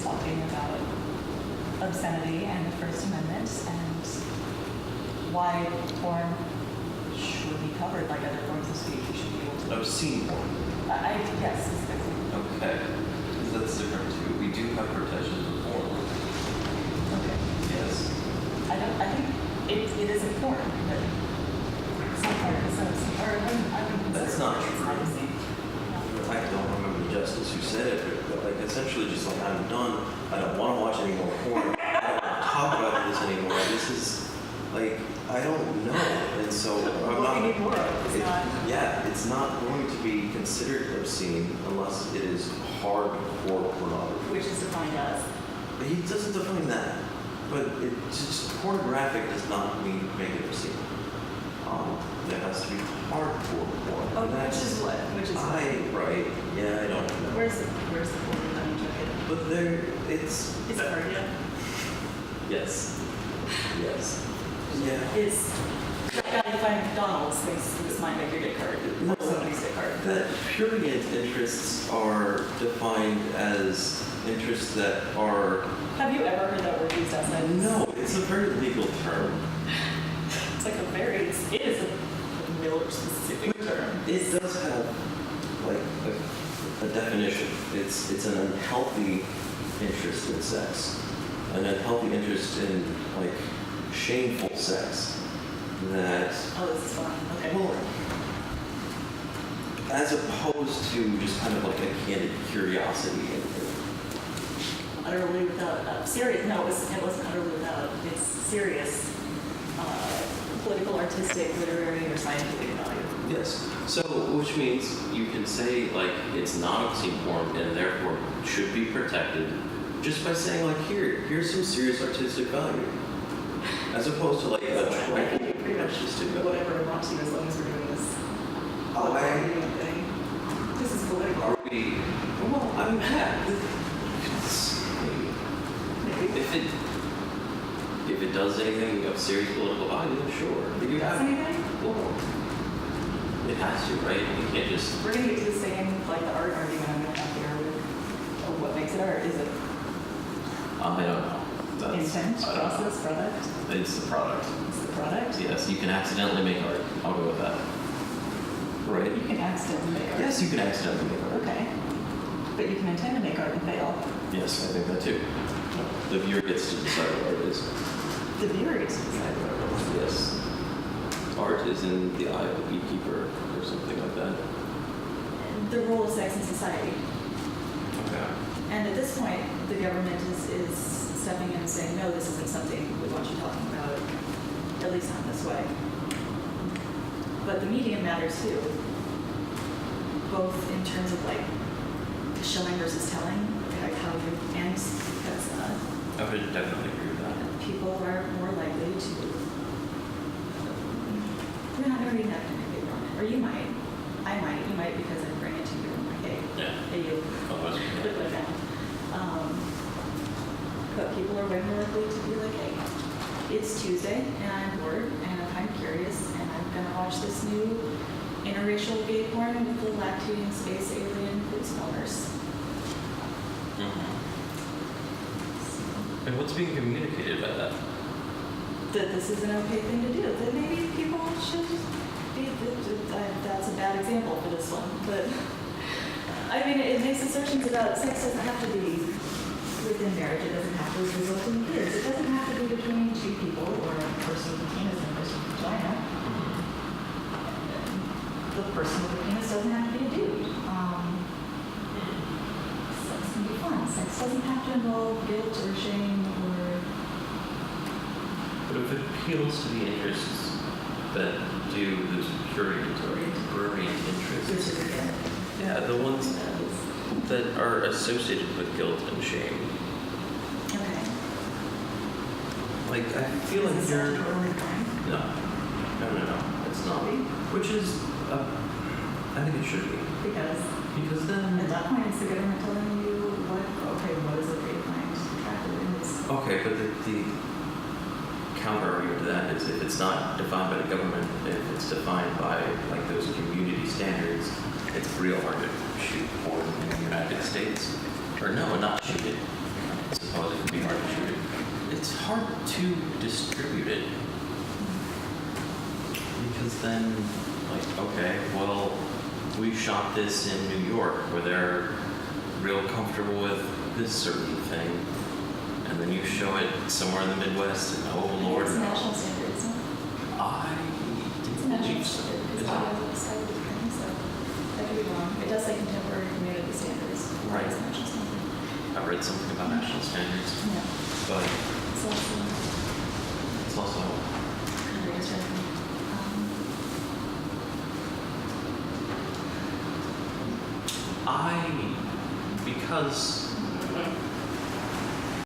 talking about obscenity and the First Amendment and why porn should be covered like other forms of speech. We should be able to. Obscene porn. Yes, specifically. Okay. Because that's different too. We do have protections for porn. Okay. Yes. I think it is important, but some part of the sense, or I wouldn't That's consider not it true. obscene. I don't remember the justice who said it, but like essentially just like I'm done. I don't want to watch any more porn. I don't want to talk about this anymore. This is like I don't know, and so I'm What not. we need more of is not. Yeah, it's not going to be considered obscene unless it is hardcore pornography. Which is defined as. But he doesn't define that. But it just pornographic does not mean make it obscene. There has to be hardcore porn. Oh, And which is what? Which is what? right. Yeah, I don't know. Where's the border that you took it? But there, it's. Is it hard yet? Yes. Yes. Yeah. Is if I'm McDonald's thinks this might make your dick hard. No. Somebody's dick hard. That prurient interests are defined as interests that are. Have you ever heard that word used outside? No, it's a very legal term. It's like it is a Miller specific term. It does have like a definition. It's an unhealthy interest in sex, an unhealthy interest in like shameful sex. That Oh, this is fun. Okay. well, as opposed to just kind of like a candid curiosity. Utterly without serious. No, it wasn't utterly without. It's serious, political, artistic, literary, or scientific value. Yes. So, which means you can say, like, it's not obscene porn and therefore should be protected just by saying, like, here's some serious artistic value. As opposed to, like, a trifle. Pretty much just do whatever I want to as long as we're doing this. Thing. This is political. Are we. Well, I mean, yeah. If it does anything of serious political value, then sure. But you Does have. anything? Well, it has to, right? You can't just. We're gonna get to the same like the art argument I'm gonna have here with what makes it art. Is it I don't know. intent, I don't know. process, product? It's the product. It's the product? Yes, you can accidentally make art. I'll go with that. Right? You can accidentally make art. Yes, you can accidentally make art. Okay. But you can intend to make art and fail. Yes, I think that too. The viewer gets to decide what art is. The viewer gets to decide what art is. Yes. Art is in the eye of the beekeeper or something like that. The role of sex in society. Okay. And at this point, the government is stepping in and saying, no, this isn't something we want you talking about, at least not this way. But the medium matters too, both in terms of like showing versus telling, like how you, and because I would definitely agree with that. people are more likely to, you're not going to read that in a big room, or you might, you might because I bring it to you, like, hey, you. Otherwise, Put it down. But people are way more likely to be like, hey, it's Tuesday and I'm bored and I'm curious and I'm gonna watch this new interracial gay porn with the lactating space alien food smellers. And what's being communicated by that? That this is an okay thing to do. That maybe people should be. That's a bad example for this one, but I mean, it makes assertions about sex doesn't have to be within marriage. It doesn't have to result in kids. It doesn't have to be between two people or a person with a penis and a person with a vagina. The person with the penis doesn't have to be a dude. Sex can be fun. Sex doesn't have to involve guilt or shame or. But if it appeals to the interests that do those prurient interests, yeah, the ones that are associated with guilt and shame. Okay. Like, I feel like Is it you're. statutory crime? No, it's not. Which is, I think it should be. Because then. At that point, it's the government telling you what is okay to find attractive, and it's Okay, but the counter argument to that is if it's not defined by the government, if it's defined by like those community standards, it's real hard to shoot porn in the United States. Or no, not shoot it. suppose it could be hard to distribute. It's hard to distribute it. Because then, like, okay, well, we shot this in New York where they're real comfortable with this certain thing. And then you show it somewhere in the Midwest and oh Lord, It's a no. national standard, isn't it? I It's a didn't national believe so. standard. It's Is not it? a site thing, so I could be wrong. It does say contemporary community standards. Right. It's a national standard. I read something about national standards, Yeah. but It's also it's also country instruction. because